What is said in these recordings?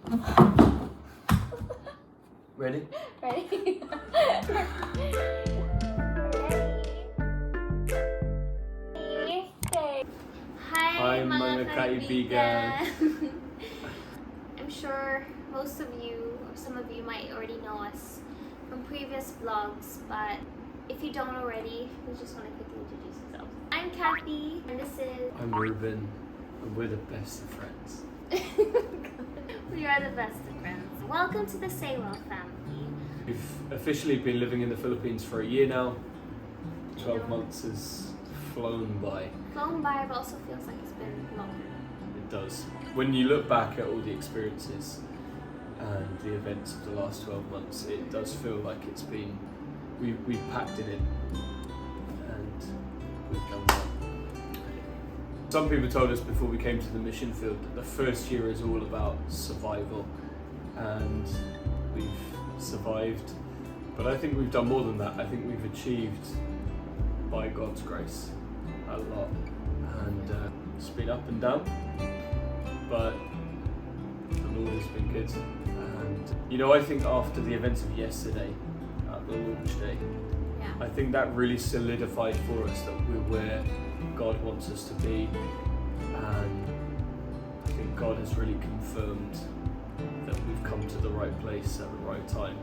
Ready? Ready? Hi, mga kaibigan. I'm sure most of you, or some of you might already know us from previous vlogs, but if you don't already, we just want to quickly introduce ourselves. I'm Kathy, and this is... I'm Ruben, and we're the best of friends. We are the best of friends. Welcome to the Saywell family. We've officially been living in the Philippines for a year now. 12 months has flown by. Flown by, but also feels like it's been longer. It does. When you look back at all the experiences and the events of the last 12 months, it does feel like it's been, we've packed it in and we've done well. Some people told us before we came to the mission field that the first year is all about survival, and we've survived. But I think we've done more than that. I think we've achieved, by God's grace, a lot. And it's been up and down, but the Lord has been good. And you know, I think after the events of yesterday, at the launch day, Yeah. I think that really solidified for us that we're where God wants us to be, and I think God has really confirmed that we've come to the right place at the right time.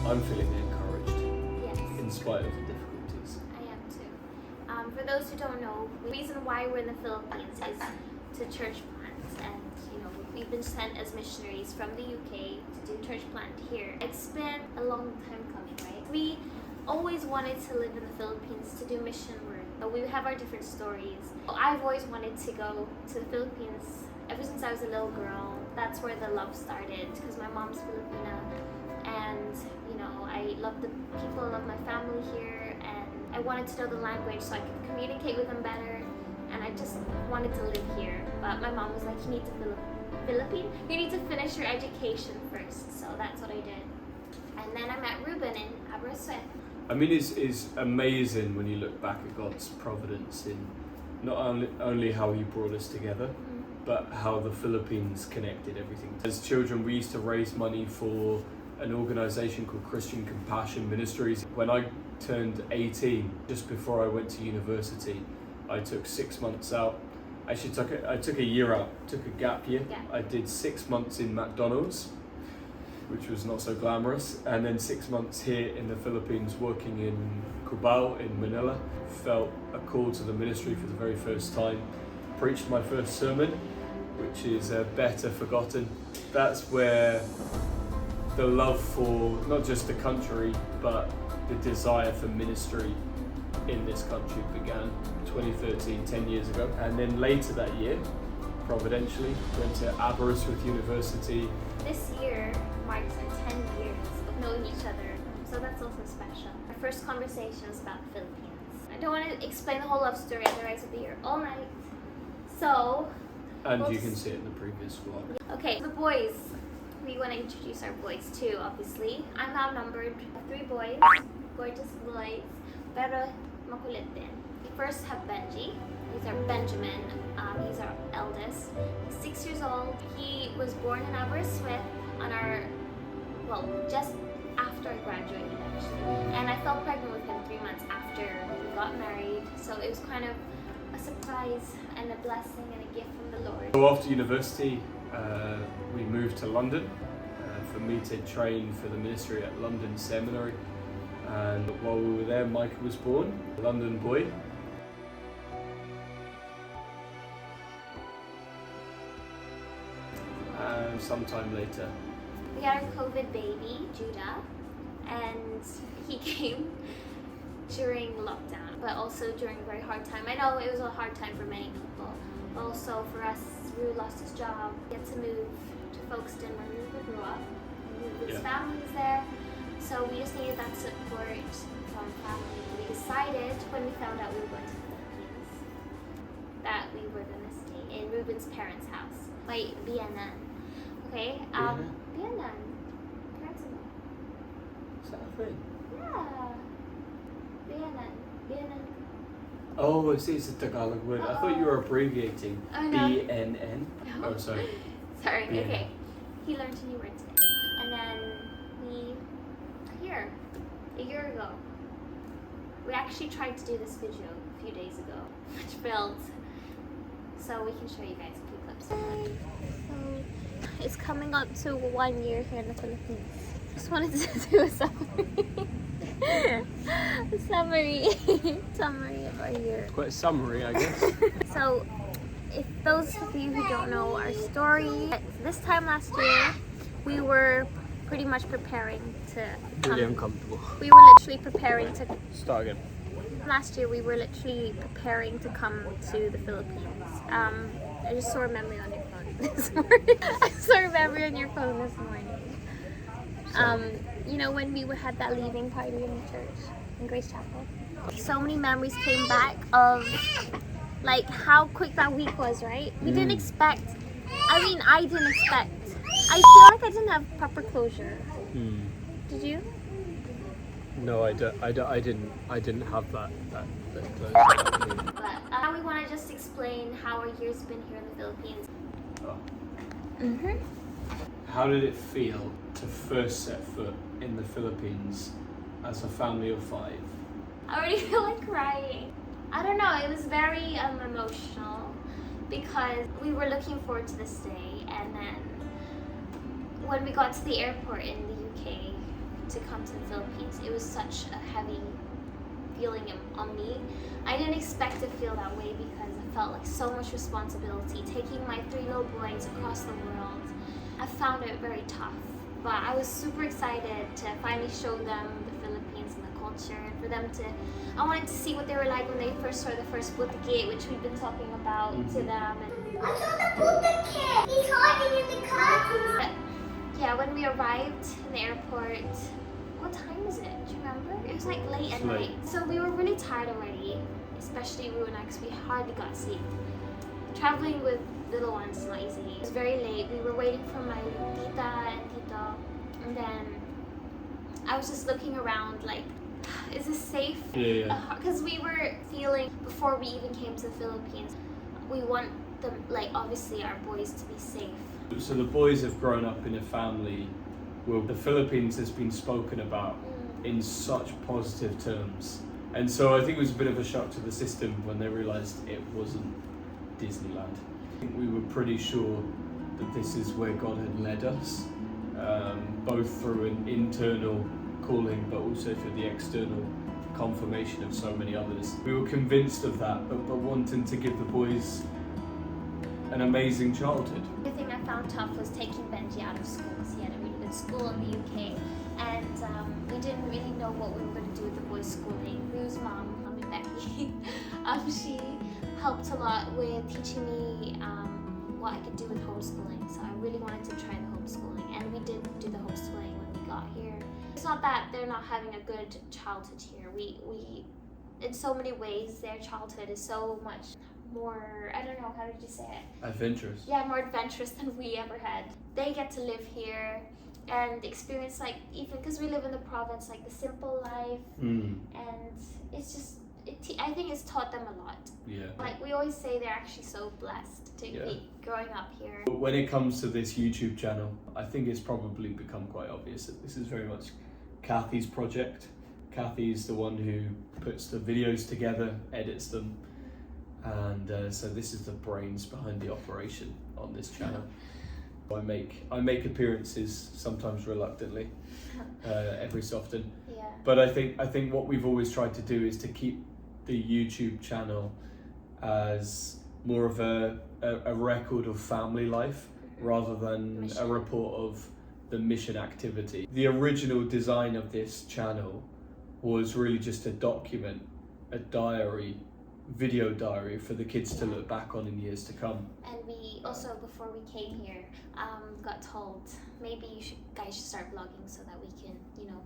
I'm feeling encouraged Yes. in spite of the difficulties. I am too. For those who don't know, the reason why we're in the Philippines is to church plant, and you know, we've been sent as missionaries from the UK to do church plant here. It's been a long time coming, right? We always wanted to live in the Philippines to do mission work, but we have our different stories. I've always wanted to go to the Philippines ever since I was a little girl. That's where the love started, because my mom's Filipina, and you know, I love the people, I love my family here, and I wanted to know the language so I could communicate with them better, and I just wanted to live here. But my mom was like, you need to you need to finish your education first, so that's what I did. And then I met Ruben in Aberystwyth. I mean, it's amazing when you look back at God's providence in not only how He brought us together, but how the Philippines connected everything. As children, we used to raise money for an organisation called Christian Compassion Ministries. When I turned 18, just before I went to university, I took 6 months out. Actually, I took a year out, took a gap year. Yeah. I did 6 months in McDonald's, which was not so glamorous, and then 6 months here in the Philippines working in Cubao in Manila. Felt a call to the ministry for the very first time. Preached my first sermon, which is Better Forgotten. That's where the love for not just the country, but the desire for ministry in this country began 2013, 10 years ago. And then later that year, providentially, went to Aberystwyth University. This year marks our 10 years of knowing each other, so that's also special. Our first conversation was about the Philippines. I don't want to explain the whole love story, otherwise we'll be here all night. So... And you can see it in the previous vlog. Okay, the boys. We want to introduce our boys too, obviously. I'm outnumbered. 3 boys. Gorgeous boys. Pero makulit din. We first have Benji. He's our Benjamin. He's our eldest. He's 6 years old. He was born in Aberystwyth on our, well, just after I graduated actually. And I fell pregnant with him 3 months after we got married. So it was kind of a surprise and a blessing and a gift from the Lord. So after university, we moved to London for me to train for the ministry at London Seminary. And while we were there, Michael was born, a London boy. And sometime later, We had our COVID baby, Judah, and he came during lockdown, but also during a very hard time. I know it was a hard time for many people. Also for us, Rue lost his job, he had to move to Folkestone where Rue grew up. His family was there, so we just needed that support from family. We decided when we found out we were going to the Philippines that we were going to stay in Ruben's parents' house. Wait, Bianan. Okay, Bianan. Parents in is that a thing? Yeah. Bianan. Bianan. Oh, I see, it's a Tagalog word. I thought you were abbreviating. Oh, no. BNN. No. Oh, sorry. Sorry, Yeah. okay. he learned a new word today. And then we are here a year ago. We actually tried to do this video a few days ago, which failed. So we can show you guys a few clips. So it's coming up to 1 year here in the Philippines. Just wanted to do a summary of our year. Quite a summary, I guess. So, if those of you who don't know our story, this time last year, we were pretty much preparing to Really uncomfortable. We were literally preparing to... Start again. Last year, we were literally preparing to come to the Philippines. I just saw a memory on your phone this morning. I saw a memory on your phone this morning. You know, when we had that leaving party in the church, in Grace Chapel. So many memories came back of like how quick that week was, right? We didn't expect, I didn't expect. I feel like I didn't have proper closure. Did you? No, I didn't have that close. But now we want to just explain how our year's been here in the Philippines. Oh. How did it feel to first set foot in the Philippines as a family of 5? I already feel like crying. I don't know, it was very emotional because we were looking forward to this day, and then when we got to the airport in the UK to come to the Philippines, it was such a heavy feeling on me. I didn't expect to feel that way because I felt like so much responsibility taking my 3 little boys across the world. I found it very tough, but I was super excited to finally show them the Philippines and the culture, and for them to, I wanted to see what they were like when they first saw the first Buddha gate, which we've been talking about to them. And I saw the Buddha kid. He's hiding in the car. yeah, when we arrived in the airport, what time was it? Do you remember? It was like late at night. So we were really tired already, especially Ru and I, because we hardly got sleep. Traveling with little ones is not easy. It was very late. We were waiting for my tita and tito, and then I was just looking around like, is this safe? Yeah. Because we were feeling, before we even came to the Philippines, we want them, like obviously our boys to be safe. So the boys have grown up in a family where the Philippines has been spoken about in such positive terms. And so I think it was a bit of a shock to the system when they realised it wasn't Disneyland. I think we were pretty sure that this is where God had led us, both through an internal calling but also through the external confirmation of so many others. We were convinced of that, but wanting to give the boys an amazing childhood. The thing I found tough was taking Benji out of school because he had a really good school in the UK, and we didn't really know what we were going to do with the boys' schooling. Ru's mom, Becky, she helped a lot with teaching me what I could do with homeschooling. So I really wanted to try the homeschooling, and we did do the homeschooling when we got here. It's not that they're not having a good childhood here. We in so many ways, their childhood is so much more, I don't know, how did you say it? Adventurous. Yeah, more adventurous than we ever had. They get to live here and experience, like, even because we live in the province, like the simple life, and it's just, I think it's taught them a lot. Yeah. Like we always say, they're actually so blessed to be growing up here. But when it comes to this YouTube channel, I think it's probably become quite obvious that this is very much Kathy's project. Kathy's the one who puts the videos together, edits them, and so this is the brains behind the operation on this channel. I make appearances, sometimes reluctantly, every so often. Yeah. But I think what we've always tried to do is to keep the YouTube channel as more of a record of family life rather than Mission. a report of the mission activity. The original design of this channel was really just to document a diary, video diary for the kids to look back on in years to come. And we also, before we came here, got told maybe guys should start vlogging so that we can,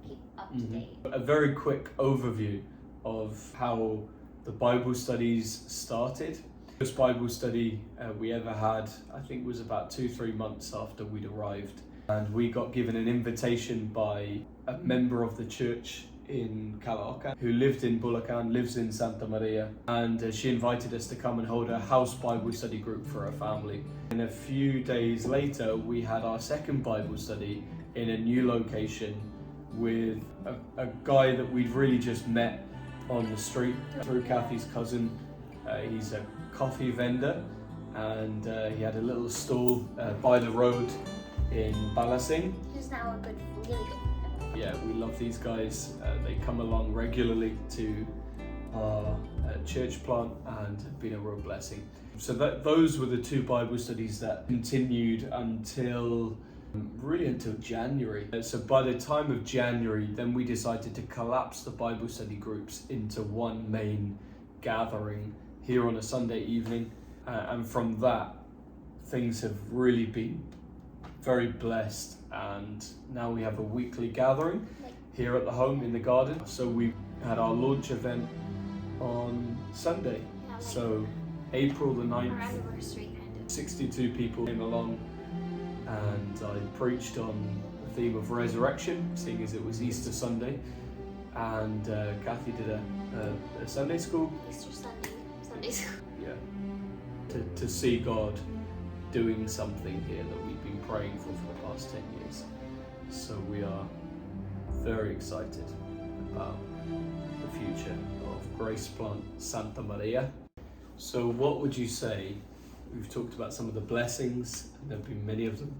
keep up to date. A very quick overview of how the Bible studies started. The first Bible study we ever had, I think, was about 2-3 months after we'd arrived. And we got given an invitation by a member of the church in Caloocan who lived in Bulacan, lives in Santa Maria, and she invited us to come and hold a house Bible study group for her family. And a few days later, we had our second Bible study in a new location with a guy that we'd really just met on the street through Kathy's cousin. He's a coffee vendor, and he had a little stall by the road in Balasing. Who's now a good, really good friend. Yeah, we love these guys. They come along regularly to our church plant and have been a real blessing. So those were the two Bible studies that continued until January. So by the time of January, then we decided to collapse the Bible study groups into one main gathering here on a Sunday evening. And from that, things have really been very blessed, and now we have a weekly gathering here at the home in the garden. So we had our launch event on Sunday, so April the 9th. Our anniversary, kind of. 62 people came along, and I preached on the theme of resurrection, seeing as it was Easter Sunday, and Kathy did a Sunday school. Easter Sunday, Sunday school. Yeah, to see God doing something here that we've been praying for the past 10 years. So we are very excited about the future of Grace Plant Santa Maria. So what would you say, we've talked about some of the blessings, and there have been many of them.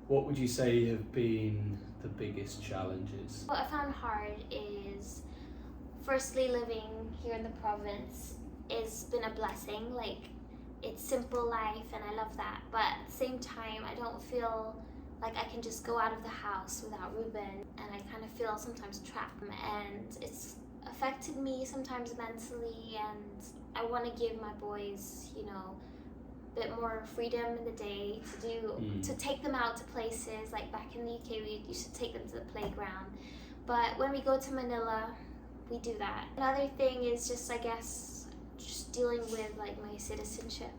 What would you say have been the biggest challenges? What I found hard is, firstly, living here in the province has been a blessing. Like, it's simple life and I love that, but at the same time I don't feel like I can just go out of the house without Ruben, and I kind of feel sometimes trapped, and it's affected me sometimes mentally, and I want to give my boys, you know, a bit more freedom in the day to take them out to places. Like back in the UK we used to take them to the playground, but when we go to Manila we do that. Another thing is just, I guess, just dealing with like my citizenship.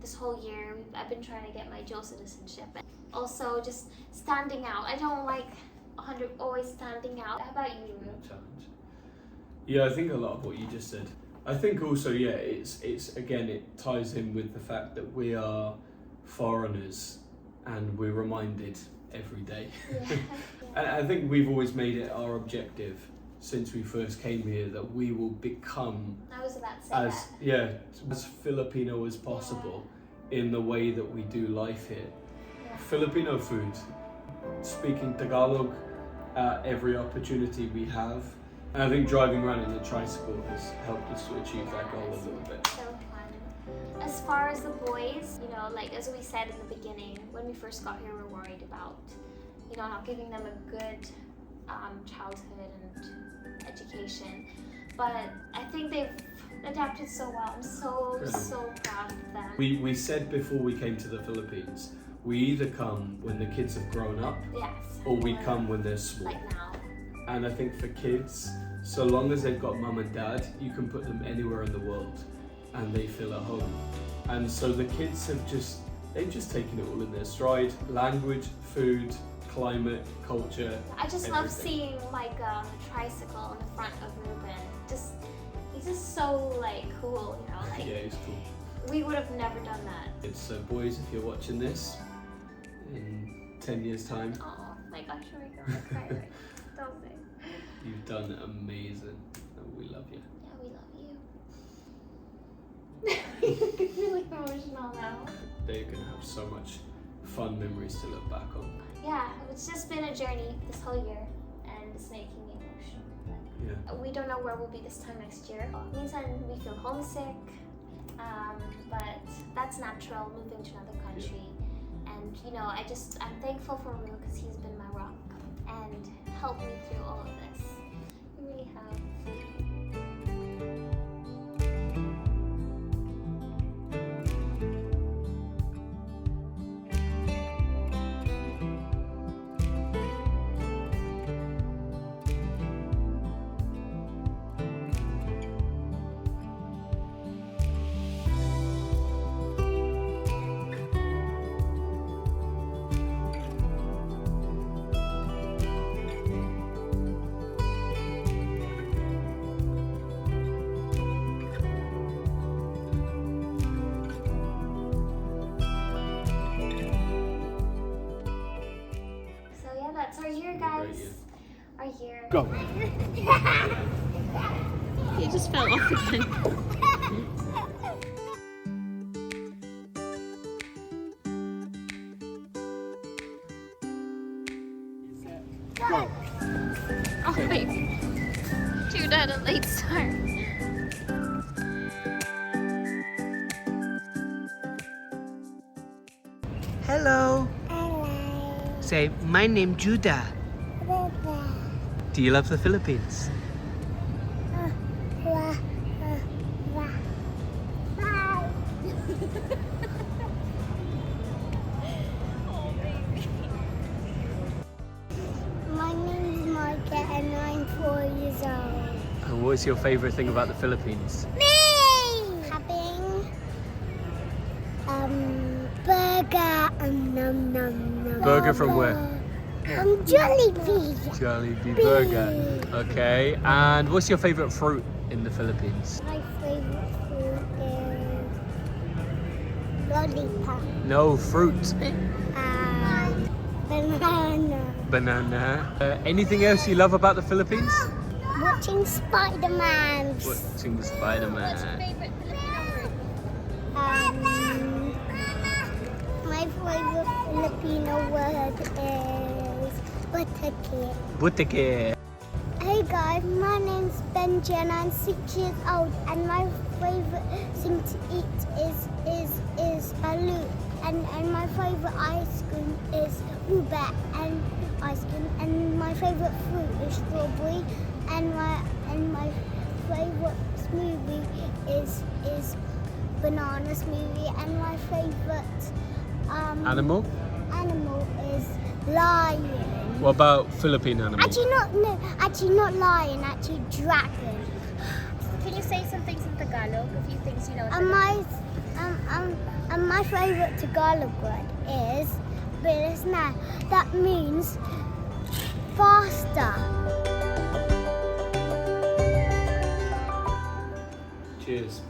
This whole year I've been trying to get my dual citizenship. Also just standing out. I don't like always standing out. How about you? Challenge. Yeah, I think a lot of what you just said. I think also, yeah, it's again, it ties in with the fact that we are foreigners and we're reminded every day. Yeah. And I think we've always made it our objective since we first came here that we will become I was about to say as Filipino as possible in the way that we do life here. Yeah. Filipino food, speaking Tagalog at every opportunity we have. And I think driving around in the tricycle has helped us to achieve that goal a little bit. So fun. As far as the boys, you know, like as we said in the beginning, when we first got here, we were worried about, you know, not giving them a good childhood and education. But I think they've adapted so well. I'm so proud of them. We said before we came to the Philippines, we either come when the kids have grown up, Yes. or we come when they're small. Like now. And I think for kids, so long as they've got mum and dad, you can put them anywhere in the world and they feel at home. And so the kids they've just taken it all in their stride. Language, food, climate, culture. I just everything. love seeing Micah on the tricycle on the front of Ruben. He's just so like cool, you know. Like Yeah, it's cool. we would have never done that. So boys, if you're watching this in 10 years time, Oh my gosh, oh my god, I'm crying. Don't say. you've done amazing and we love you. Yeah, we love you. You're really emotional now. They're gonna have so much fun memories to look back on. Yeah, it's just been a journey this whole year, and it's making me emotional. Yeah. We don't know where we'll be this time next year. It means that we feel homesick, but that's natural, moving to another country. And you know, I'm thankful for Ru because he's been my rock and helped me through all of this. You really have. celebrate you. are here. Go. You just fell off again. Go. Oh wait. Too dead a late start. Hello. Say, my name Judah. Do you love the Philippines? My name is Micah and I'm 4 years old. And what's your favourite thing about the Philippines? Me! Having burger nom nom nom. Burger from where? Jollibee. Jollibee burger. Okay. And what's your favourite fruit in the Philippines? My favorite food is lollipop No, fruit. and banana. Banana. Anything else you love about the Philippines? Watching Spider-Man. Watching the Spider-Man. Favorite Filipino word? My favorite Filipino word is buttercake. Butike. Hey guys, my name's Benji and I'm 6 years old and my favorite thing to eat is balut and my favorite ice cream is ube and ice cream and my favorite fruit is strawberry and my favorite smoothie is banana smoothie and my favorite Animal? animal is lion. What about Philippine animal? Actually not lion, actually dragon. Can you say some things in Tagalog? A few things you know. in And my favorite Tagalog word is bilis na. That means faster. Cheers.